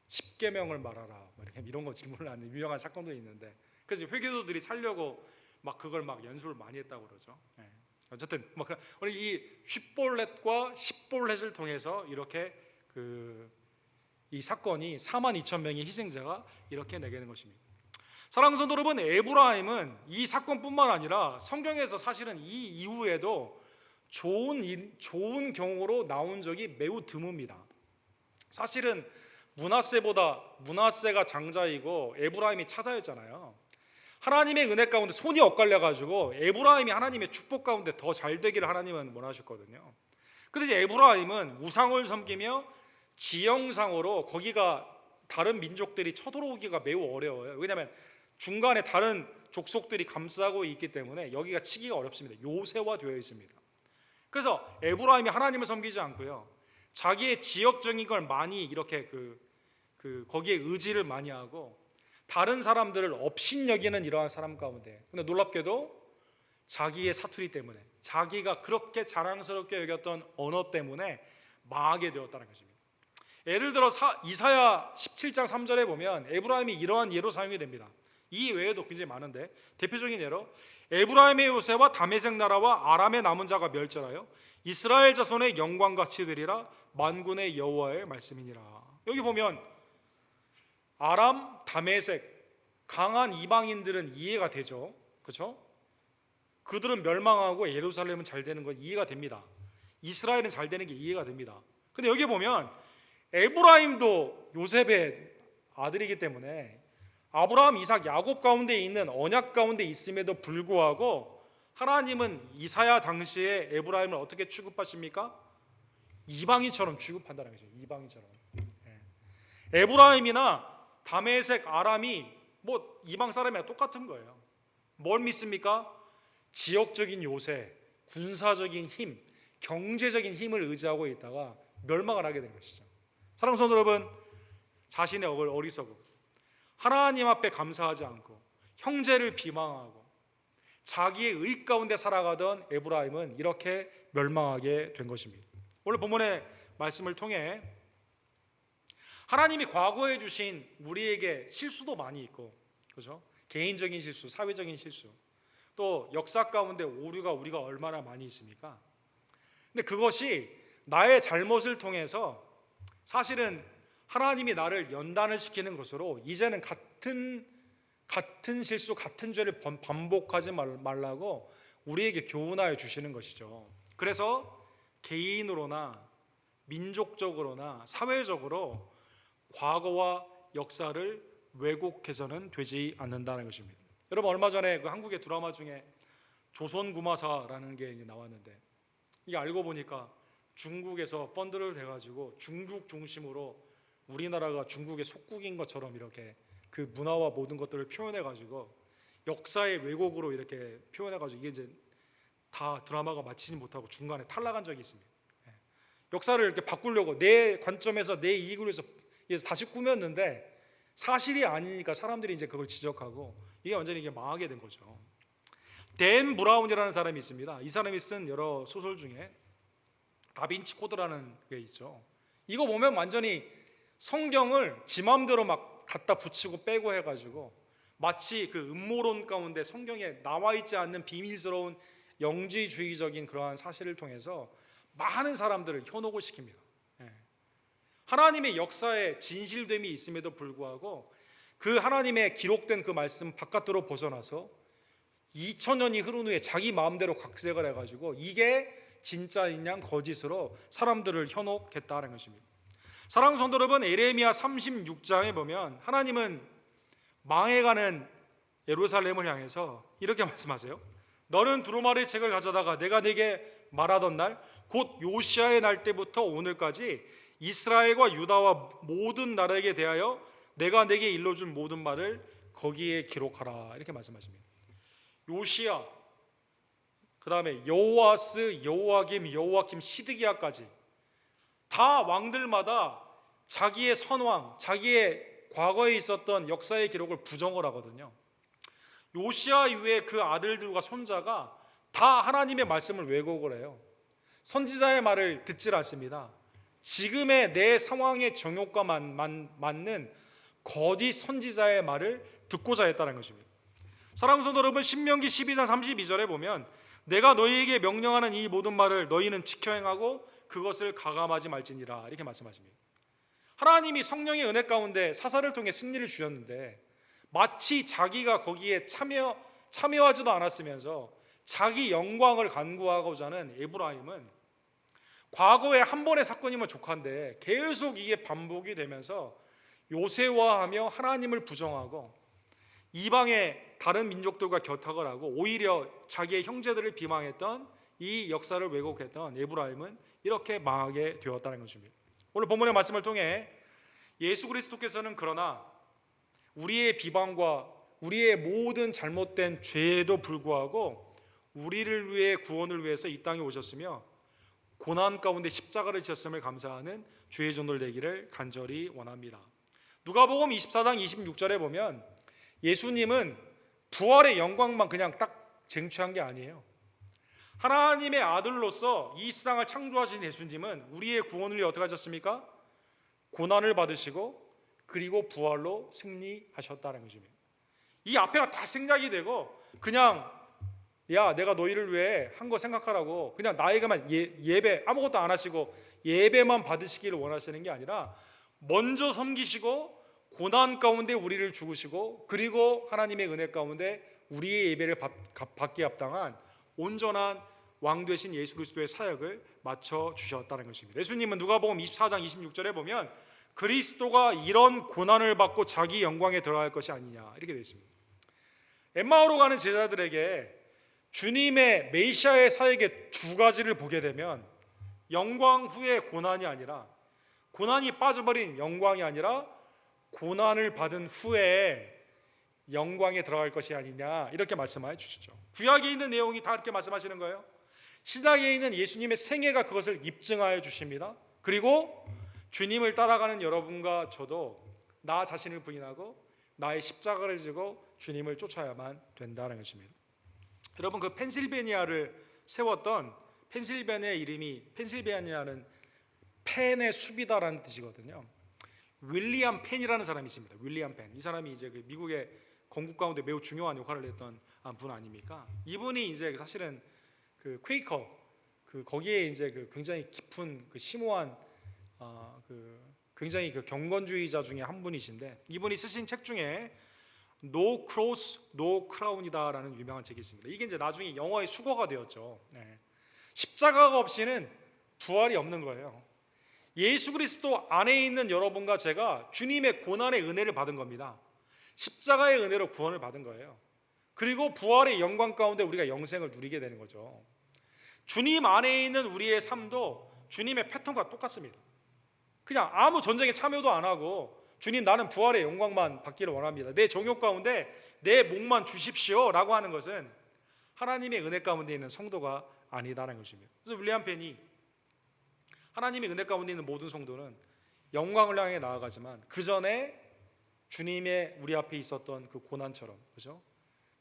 [SPEAKER 1] 10계명을 말하라, 이렇게 이런 거 질문을 하는 유명한 사건도 있는데, 그래서 회교도들이 살려고 막 그걸 막 연습을 많이 했다고 그러죠. 네. 어쨌든 우리 이 쉿볼렛과 십볼렛을 통해서 이렇게 이 사건이 4만 2천 명의 희생자가 이렇게 나게 된 것입니다. 사랑하는 성도 여러분, 에브라임은 이 사건뿐만 아니라 성경에서 사실은 이 이후에도 좋은 경우로 나온 적이 매우 드뭅니다. 사실은 므낫세가 장자이고 에브라임이 차자였잖아요. 하나님의 은혜 가운데 손이 엇갈려 가지고 에브라임이 하나님의 축복 가운데 더 잘 되기를 하나님은 원하셨거든요. 근데 이제 에브라임은 우상을 섬기며 지형상으로 거기가 다른 민족들이 쳐들어오기가 매우 어려워요. 왜냐하면 중간에 다른 족속들이 감싸고 있기 때문에 여기가 치기가 어렵습니다. 요새화되어 있습니다. 그래서 에브라임이 하나님을 섬기지 않고요, 자기의 지역적인 걸 많이 이렇게 거기에 의지를 많이 하고 다른 사람들을 업신여기는 이러한 사람 가운데, 근데 놀랍게도 자기의 사투리 때문에, 자기가 그렇게 자랑스럽게 여겼던 언어 때문에 망하게 되었다는 것입니다. 예를 들어 이사야 17장 3절에 보면 에브라임이 이러한 예로 사용이 됩니다. 이 외에도 굉장히 많은데 대표적인 예로 에브라임의 요새와 다메섹 나라와 아람의 남은 자가 멸절하여 이스라엘 자손의 영광같이 되리라. 만군의 여호와의 말씀이니라. 여기 보면 아람, 다메섹, 강한 이방인들은 이해가 되죠. 그렇죠? 그들은 멸망하고 예루살렘은 잘 되는 건 이해가 됩니다. 이스라엘은 잘 되는 게 이해가 됩니다. 근데 여기 보면 에브라임도 요셉의 아들이기 때문에 아브라함, 이삭, 야곱 가운데 있는 언약 가운데 있음에도 불구하고 하나님은 이사야 당시에 에브라임을 어떻게 취급하십니까? 이방인처럼 취급한다는 거죠. 이방인처럼. 에브라임이나 다메섹, 아람이 이방 사람이랑 똑같은 거예요. 뭘 믿습니까? 지역적인 요새, 군사적인 힘, 경제적인 힘을 의지하고 있다가 멸망을 하게 된 것이죠. 사랑하는 성도 여러분, 자신의 어리석음, 하나님 앞에 감사하지 않고 형제를 비방하고 자기의 의 가운데 살아가던 에브라임은 이렇게 멸망하게 된 것입니다. 오늘 본문의 말씀을 통해 하나님이 과거에 주신 우리에게 실수도 많이 있고, 그렇죠? 개인적인 실수, 사회적인 실수, 또 역사 가운데 오류가 우리가 얼마나 많이 있습니까? 근데 그것이 나의 잘못을 통해서 사실은 하나님이 나를 연단을 시키는 것으로 이제는 같은 실수, 같은 죄를 반복하지 말라고 우리에게 교훈하여 주시는 것이죠. 그래서 개인으로나 민족적으로나 사회적으로 과거와 역사를 왜곡해서는 되지 않는다는 것입니다. 여러분, 얼마 전에 그 한국의 드라마 중에 조선구마사라는 게 나왔는데, 이게 알고 보니까 중국에서 펀드를 대가지고 중국 중심으로 우리나라가 중국의 속국인 것처럼 이렇게 그 문화와 모든 것들을 표현해가지고 역사의 왜곡으로 이렇게 표현해가지고 이게 이제 다 드라마가 마치지 못하고 중간에 탈락한 적이 있습니다. 역사를 이렇게 바꾸려고 내 관점에서 내 이익을 위해서 다시 꾸몄는데 사실이 아니니까 사람들이 이제 그걸 지적하고 이게 완전히 이게 망하게 된 거죠. 댄 브라운이라는 사람이 있습니다. 이 사람이 쓴 여러 소설 중에 다빈치 코드라는 게 있죠. 이거 보면 완전히 성경을 지 마음대로 막 갖다 붙이고 빼고 해가지고 마치 그 음모론 가운데 성경에 나와 있지 않는 비밀스러운 영지주의적인 그러한 사실을 통해서 많은 사람들을 현혹을 시킵니다. 하나님의 역사에 진실됨이 있음에도 불구하고 그 하나님의 기록된 그 말씀 바깥으로 벗어나서 2000년이 흐른 후에 자기 마음대로 각색을 해가지고 이게 진짜인 양 거짓으로 사람들을 현혹했다는 것입니다. 사랑하는 성도 여러분, 에레미야 36장에 보면 하나님은 망해가는 예루살렘을 향해서 이렇게 말씀하세요. 너는 두루마리 책을 가져다가 내가 네게 말하던 날 곧 요시아의 날 때부터 오늘까지 이스라엘과 유다와 모든 나라에게 대하여 내가 내게 일러준 모든 말을 거기에 기록하라, 이렇게 말씀하십니다. 요시야, 그 다음에 여호아스, 여호와김, 시드기야까지 다 왕들마다 자기의 선왕, 자기의 과거에 있었던 역사의 기록을 부정을 하거든요. 요시야 이후에 그 아들들과 손자가 다 하나님의 말씀을 왜곡을 해요. 선지자의 말을 듣질 않습니다. 지금의 내 상황의 정욕과 맞는 거짓 선지자의 말을 듣고자 했다는 것입니다. 사랑하는 성도 여러분, 신명기 12장 32절에 보면 내가 너희에게 명령하는 이 모든 말을 너희는 지켜 행하고 그것을 가감하지 말지니라, 이렇게 말씀하십니다. 하나님이 성령의 은혜 가운데 사사를 통해 승리를 주셨는데 마치 자기가 거기에 참여하지도 않았으면서 자기 영광을 간구하고자 하는 에브라임은 과거에 한 번의 사건이면 족한데 계속 이게 반복이 되면서 요새화하며 하나님을 부정하고 이방의 다른 민족들과 결탁을 하고 오히려 자기의 형제들을 비방했던 이 역사를 왜곡했던 에브라임은 이렇게 망하게 되었다는 것입니다. 오늘 본문의 말씀을 통해 예수 그리스도께서는 그러나 우리의 비방과 우리의 모든 잘못된 죄에도 불구하고 우리를 위해 구원을 위해서 이 땅에 오셨으며 고난 가운데 십자가를 지셨음을 감사하는 주의 종들 되기를 간절히 원합니다. 누가복음 24장 26절에 보면 예수님은 부활의 영광만 그냥 딱 쟁취한 게 아니에요. 하나님의 아들로서 이 세상을 창조하신 예수님은 우리의 구원을 위해 어떻게 하셨습니까? 고난을 받으시고 그리고 부활로 승리하셨다는 것입니다. 이 앞에가 다 생략이 되고 그냥 야 내가 너희를 위해 한 거 생각하라고 그냥 나에게만 예배 아무것도 안 하시고 예배만 받으시기를 원하시는 게 아니라 먼저 섬기시고 고난 가운데 우리를 죽으시고 그리고 하나님의 은혜 가운데 우리의 예배를 받기에 합당한 온전한 왕 되신 예수 그리스도의 사역을 마쳐 주셨다는 것입니다. 예수님은 누가복음 24장 26절에 보면 그리스도가 이런 고난을 받고 자기 영광에 들어갈 것이 아니냐 이렇게 되어 있습니다. 엠마오로 가는 제자들에게 주님의 메시아의 사역의 두 가지를 보게 되면 영광 후에 고난이 아니라 고난이 빠져버린 영광이 아니라 고난을 받은 후에 영광에 들어갈 것이 아니냐 이렇게 말씀해 주시죠. 구약에 있는 내용이 다 이렇게 말씀하시는 거예요. 신약에 있는 예수님의 생애가 그것을 입증하여 주십니다. 그리고 주님을 따라가는 여러분과 저도 나 자신을 부인하고 나의 십자가를 지고 주님을 쫓아야만 된다는 것입니다. 여러분 그 펜실베니아를 세웠던 펜실베니아의 이름이 펜실베니아는 펜의 숲이다라는 뜻이거든요. 윌리엄 펜이라는 사람이 있습니다. 윌리엄 펜. 이 사람이 이제 그 미국의 건국 가운데 매우 중요한 역할을 했던 분 아닙니까? 이분이 이제 사실은 그 퀘이커 그 거기에 이제 그 굉장히 깊은 그 심오한 그 굉장히 그 경건주의자 중에 한 분이신데 이분이 쓰신 책 중에 No Cross, No Crown이다라는 유명한 책이 있습니다. 이게 이제 나중에 영어의 수거가 되었죠. 네. 십자가가 없이는 부활이 없는 거예요. 예수 그리스도 안에 있는 여러분과 제가 주님의 고난의 은혜를 받은 겁니다. 십자가의 은혜로 구원을 받은 거예요. 그리고 부활의 영광 가운데 우리가 영생을 누리게 되는 거죠. 주님 안에 있는 우리의 삶도 주님의 패턴과 똑같습니다. 그냥 아무 전쟁에 참여도 안 하고 주님 나는 부활의 영광만 받기를 원합니다. 내 정욕 가운데 내 목만 주십시오 라고 하는 것은 하나님의 은혜 가운데 있는 성도가 아니다라는 것입니다. 그래서 윌리엄 펜이 하나님의 은혜 가운데 있는 모든 성도는 영광을 향해 나아가지만 그 전에 주님의 우리 앞에 있었던 그 고난처럼 그죠?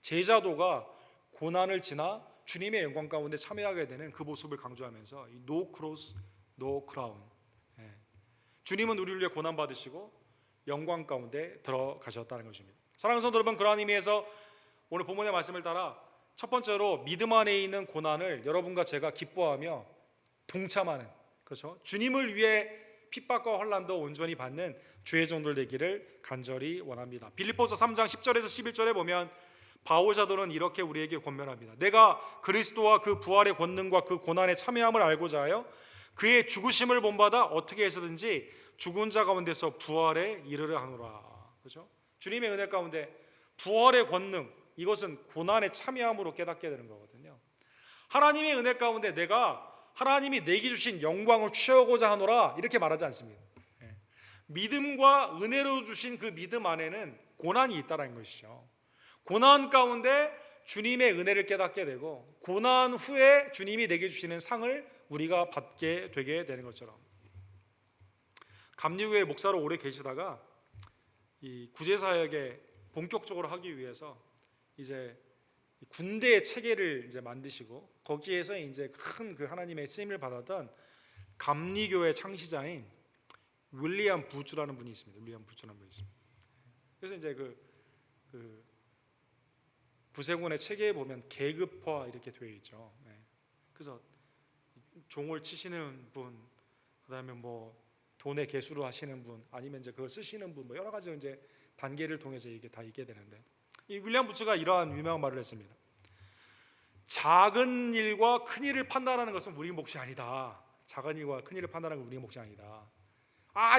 [SPEAKER 1] 제자도가 고난을 지나 주님의 영광 가운데 참여하게 되는 그 모습을 강조하면서 이 No Cross, No Crown. 주님은 우리를 위해 고난 받으시고 영광 가운데 들어가셨다는 것입니다. 사랑하는 성도 여러분, 그러한 의미에서 오늘 본문의 말씀을 따라 첫 번째로 믿음 안에 있는 고난을 여러분과 제가 기뻐하며 동참하는 그렇죠? 주님을 위해 핍박과 환난도 온전히 받는 주의 종들 되기를 간절히 원합니다. 빌립보서 3장 10절에서 11절에 보면 바울 사도는 이렇게 우리에게 권면합니다. 내가 그리스도와 그 부활의 권능과 그 고난의 참여함을 알고자 하여 그의 죽으심을 본받아 어떻게 해서든지 죽은 자 가운데서 부활에 이르려 하노라. 그렇죠? 주님의 은혜 가운데 부활의 권능, 이것은 고난의 참여함으로 깨닫게 되는 거거든요. 하나님의 은혜 가운데 내가 하나님이 내게 주신 영광을 취하고자 하노라 이렇게 말하지 않습니다. 믿음과 은혜로 주신 그 믿음 안에는 고난이 있다는 것이죠. 고난 가운데 주님의 은혜를 깨닫게 되고 고난 후에 주님이 내게 주시는 상을 우리가 받게 되게 되는 것처럼, 감리교회 목사로 오래 계시다가 이 구제사역에 본격적으로 하기 위해서 이제 군대의 체계를 이제 만드시고 거기에서 이제 큰 그 하나님의 쓰임을 받았던 감리교회 창시자인 윌리엄 부츠라는 분이 있습니다. 윌리엄 부츠라는 분이 있습니다. 그래서 이제 그 구세군의 체계에 보면 계급화 이렇게 되어 있죠. 그래서 종을 치시는 분, 그다음에 뭐 돈의 개수로 하시는 분, 아니면 이제 그걸 쓰시는 분, 뭐 여러 가지 이제 단계를 통해서 이게 다 있게 되는데, 이 윌리엄 부츠가 이러한 유명한 말을 했습니다. 작은 일과 큰 일을 판단하는 것은 우리 몫이 아니다. 작은 일과 큰 일을 판단하는 건 우리 몫이 아니다.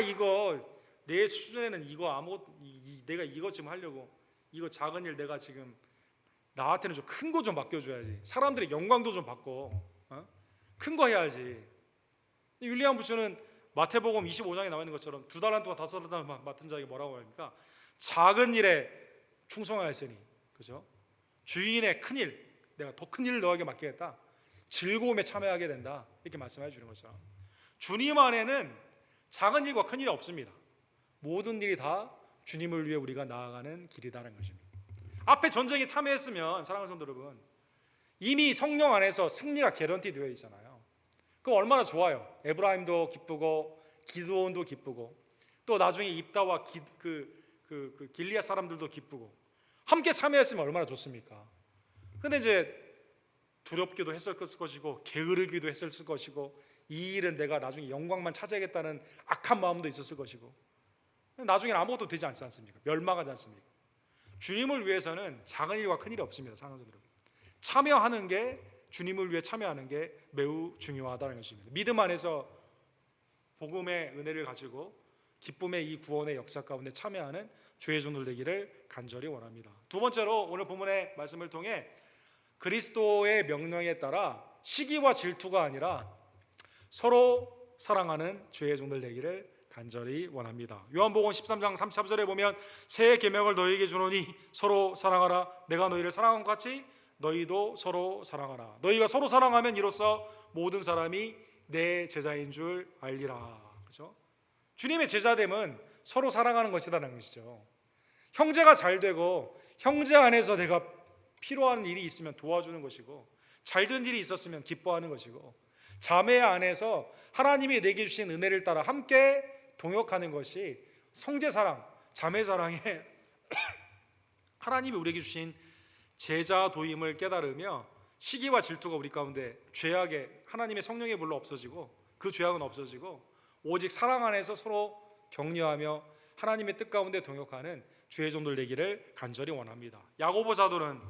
[SPEAKER 1] 이거 내 수준에는 이거 내가 이거 지금 하려고 이거 작은 일 내가 지금 나한테는 좀 큰 거 좀 맡겨줘야지. 사람들의 영광도 좀 받고 큰 거 해야지. 윌리엄 부츠는 마태복음 25장에 나와 있는 것처럼 2달란트와 5달란트 맡은 자에게 뭐라고 합니까? 작은 일에 충성하였으니, 그죠? 주인의 큰 일, 내가 더 큰 일을 너에게 맡기겠다. 즐거움에 참여하게 된다. 이렇게 말씀해 주는 거죠. 주님 안에는 작은 일과 큰 일이 없습니다. 모든 일이 다 주님을 위해 우리가 나아가는 길이다라는 것입니다. 앞에 전쟁에 참여했으면 사랑하는 성도 여러분, 이미 성령 안에서 승리가 개런티 되어 있잖아요. 그럼 얼마나 좋아요. 에브라임도 기쁘고 기드온도 기쁘고 또 나중에 입다와 길리앗 사람들도 기쁘고 함께 참여했으면 얼마나 좋습니까? 근데 이제 두렵기도 했을 것이고 게으르기도 했을 것이고 이 일은 내가 나중에 영광만 찾아야겠다는 악한 마음도 있었을 것이고 나중에는 아무것도 되지 않지 않습니까? 멸망하지 않습니까? 주님을 위해서는 작은 일과 큰 일이 없습니다. 사랑하는 여러분, 참여하는 게, 주님을 위해 참여하는 게 매우 중요하다는 것입니다. 믿음 안에서 복음의 은혜를 가지고 기쁨의 이 구원의 역사 가운데 참여하는 주의 종들 되기를 간절히 원합니다. 두 번째로 오늘 본문의 말씀을 통해 그리스도의 명령에 따라 시기와 질투가 아니라 서로 사랑하는 주의 종들 되기를 간절히 원합니다. 요한복음 13장 33절에 보면 새 계명을 너희에게 주노니 서로 사랑하라. 내가 너희를 사랑한 것 같이 너희도 서로 사랑하라. 너희가 서로 사랑하면 이로써 모든 사람이 내 제자인 줄 알리라. 그렇죠? 주님의 제자됨은 서로 사랑하는 것이다라는 것이죠. 형제가 잘 되고 형제 안에서 내가 필요한 일이 있으면 도와주는 것이고 잘된 일이 있었으면 기뻐하는 것이고 자매 안에서 하나님이 내게 주신 은혜를 따라 함께 동역하는 것이 성제사랑, 자매사랑에 하나님이 우리에게 주신 제자도임을 깨달으며 시기와 질투가 우리 가운데 죄악에 하나님의 성령의 불로 없어지고 그 죄악은 없어지고 오직 사랑 안에서 서로 격려하며 하나님의 뜻 가운데 동역하는 주의 종들 되기를 간절히 원합니다. 야고보 사도는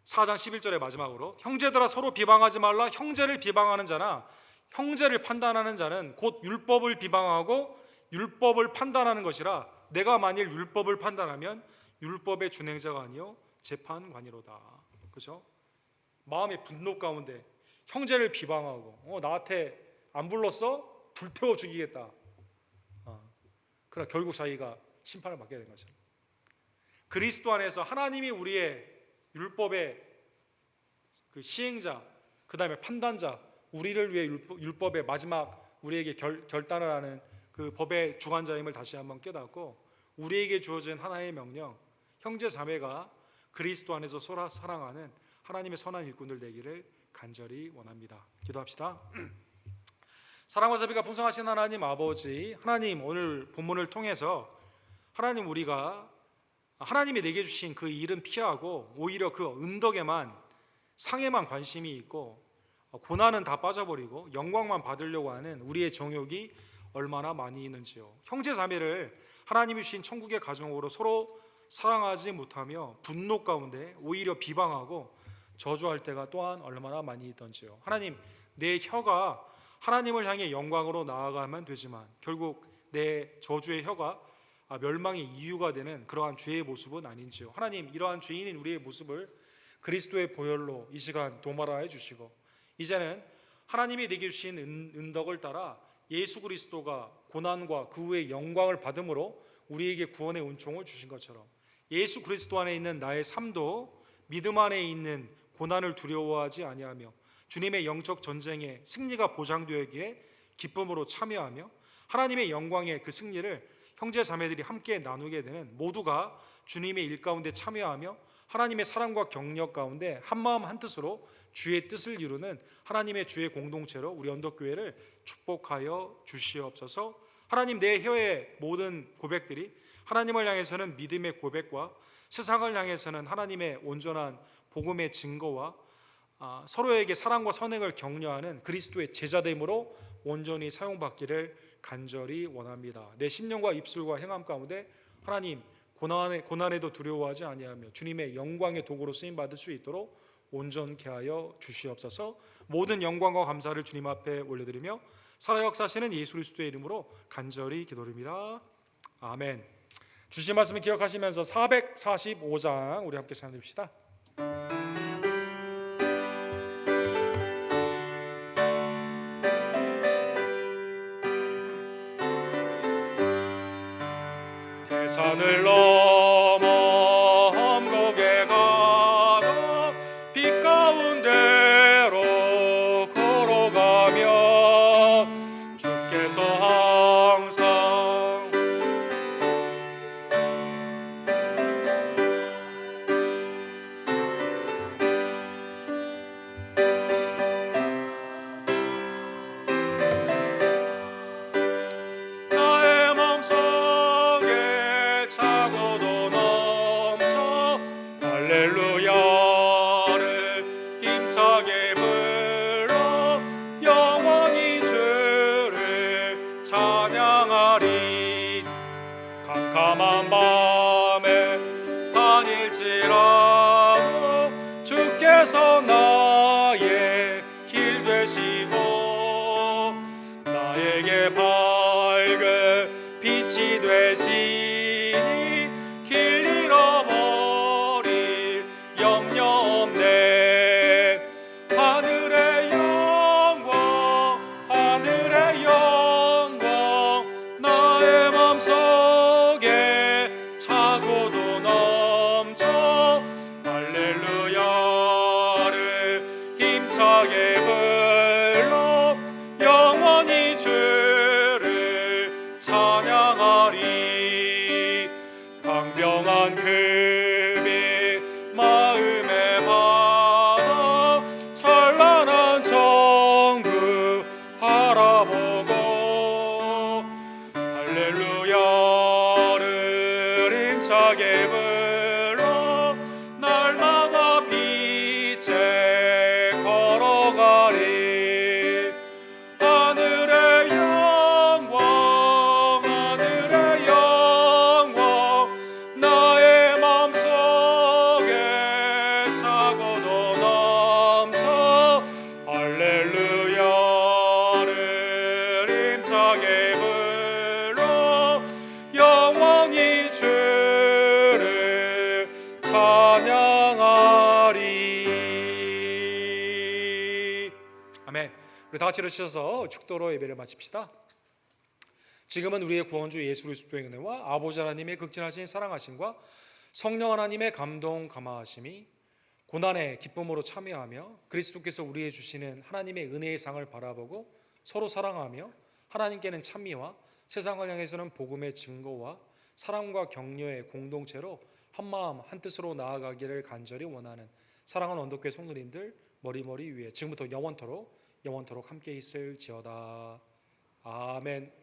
[SPEAKER 1] 4장 11절의 마지막으로 형제들아 서로 비방하지 말라. 형제를 비방하는 자나 형제를 판단하는 자는 곧 율법을 비방하고 율법을 판단하는 것이라. 내가 만일 율법을 판단하면 율법의 준행자가 아니요 재판관이로다. 그렇죠? 마음의 분노 가운데 형제를 비방하고 나한테 안 불렀어? 불태워 죽이겠다. 그러나 결국 자기가 심판을 받게 된 거죠. 그리스도 안에서 하나님이 우리의 율법의 그 시행자, 그 다음에 판단자, 우리를 위해 율법의 마지막 우리에게 결단을 하는 그 법의 주관자임을 다시 한번 깨닫고 우리에게 주어진 하나의 명령, 형제 자매가 그리스도 안에서 서로 사랑하는 하나님의 선한 일꾼들 되기를 간절히 원합니다. 기도합시다. 사랑과 자비가 풍성하신 하나님 아버지, 하나님 오늘 본문을 통해서 하나님 우리가 하나님이 내게 주신 그 일은 피하고 오히려 그 은덕에만 상에만 관심이 있고 고난은 다 빠져버리고 영광만 받으려고 하는 우리의 정욕이 얼마나 많이 있는지요. 형제 자매를 하나님이 주신 천국의 가정으로 서로 사랑하지 못하며 분노 가운데 오히려 비방하고 저주할 때가 또한 얼마나 많이 있던지요. 하나님, 내 혀가 하나님을 향해 영광으로 나아가면 되지만 결국 내 저주의 혀가 멸망의 이유가 되는 그러한 죄의 모습은 아닌지요. 하나님, 이러한 죄인인 우리의 모습을 그리스도의 보혈로 이 시간 도말하여 주시고 이제는 하나님이 내게 주신 은덕을 따라 예수 그리스도가 고난과 그 후에 영광을 받음으로 우리에게 구원의 은총을 주신 것처럼 예수 그리스도 안에 있는 나의 삶도 믿음 안에 있는 고난을 두려워하지 아니하며 주님의 영적 전쟁에 승리가 보장되기에 기쁨으로 참여하며 하나님의 영광의 그 승리를 형제 자매들이 함께 나누게 되는, 모두가 주님의 일 가운데 참여하며 하나님의 사랑과 격려 가운데 한마음 한뜻으로 주의 뜻을 이루는 하나님의 주의 공동체로 우리 언덕교회를 축복하여 주시옵소서. 하나님, 내 혀의 모든 고백들이 하나님을 향해서는 믿음의 고백과 세상을 향해서는 하나님의 온전한 복음의 증거와 서로에게 사랑과 선행을 격려하는 그리스도의 제자됨으로 온전히 사용받기를 간절히 원합니다. 내 심령과 입술과 행함 가운데 하나님, 고난에도 두려워하지 아니하며 주님의 영광의 도구로 쓰임 받을 수 있도록 온전케 하여 주시옵소서. 모든 영광과 감사를 주님 앞에 올려드리며 살아 역사하시는 예수 그리스도의 이름으로 간절히 기도드립니다. 아멘. 주신 말씀을 기억하시면서 445장 우리 함께 찬양드립시다. 산을 넘어 험곡에 가도 빛 가운데로 걸어가며 주께서 항상 나의 마음속에 차고도 넘쳐 할렐루야를 힘차게 불러 영원히 주를 찬양하리. 캄캄한 밤에 다닐지라도 주께서 나의 길 되시고 나에게 밝은 빛이 되시니 길 잃어버릴 염려 없네. 하늘의 영광 하늘의 영광 나의 맘속에 차고도 넘쳐 할렐루야를 힘차게 불러 영원히 주를 찬양하리. 광명한 그 빛 마음에 받아 찬란한 정국 바라보고 할렐루야를 힘차게 불러 날마다 빛에 걸어가리. 하늘의 영광 하늘의 영광 나의 맘속에 차고도 넘쳐 할렐루야를 힘차게 불러 영원히 주를 찬양하리. 아멘. 우리 다 같이 일어서셔서 축도로 예배를 마칩시다. 지금은 우리의 구원주 예수 그리스도의 은혜와 아버지 하나님의 극진하신 사랑하심과 성령 하나님의 감동 감화하심이 고난의 기쁨으로 참여하며 그리스도께서 우리에게 주시는 하나님의 은혜의 상을 바라보고 서로 사랑하며 하나님께는 찬미와 세상을 향해서는 복음의 증거와 사랑과 격려의 공동체로 한마음 한뜻으로 나아가기를 간절히 원하는 사랑하는 언덕교회 성도님들 머리머리 위에 지금부터 영원토록 함께 있을지어다. 아멘.